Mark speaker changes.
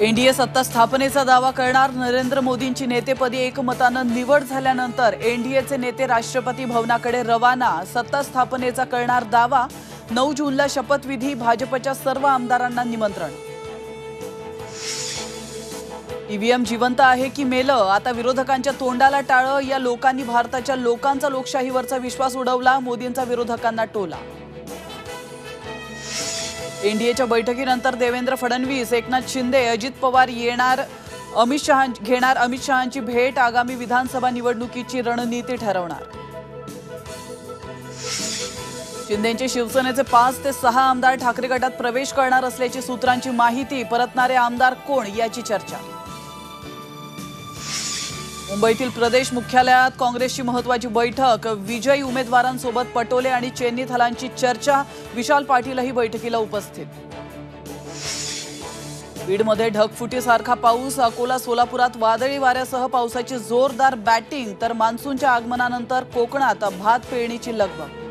Speaker 1: NDA सत्ता स्थापनेचा दावा करणार नरेंद्र मोदींची नेतेपदी एकमतानं निवड झाल्यानंतर एनडीएचे नेते राष्ट्रपती भवनाकडे रवाना। सत्ता स्थापनेचा करणार दावा। 9 जूनला शपथविधी। भाजपच्या सर्व आमदारांना निमंत्रण। ईव्हीएम जिवंत आहे की मेलं? आता विरोधकांच्या तोंडाला टाळं। या लोकांनी भारताच्या लोकांचा लोकशाहीवरचा विश्वास उडवला। मोदींचा विरोधकांना टोला। एनडीएच्या बैठकीनंतर देवेंद्र फडणवीस, एकनाथ शिंदे, अजित पवार घेणार अमित शहांची भेट। आगामी विधानसभा निवडणुकीची रणनीती ठरवणार। शिंदेचे शिवसेनेचे 5 ते 6 आमदार ठाकरे गटात प्रवेश करणार असल्याची सूत्रांची माहिती। परतणारे आमदार कोण याची चर्चा। मुंबईतील प्रदेश मुख्यालयात काँग्रेसची महत्त्वाची बैठक। विजयी उमेदवारांसोबत पटोले आणि चेन्नी थलांची चर्चा। विशाल पाटीलही बैठकीला उपस्थित। बीडमध्ये ढगफुटीसारखा पाऊस। अकोला सोलापुरात वादळी वाऱ्यासह पावसाची जोरदार बॅटिंग। तर मान्सूनच्या आगमनानंतर कोकणात भात पेरणीची लगबग।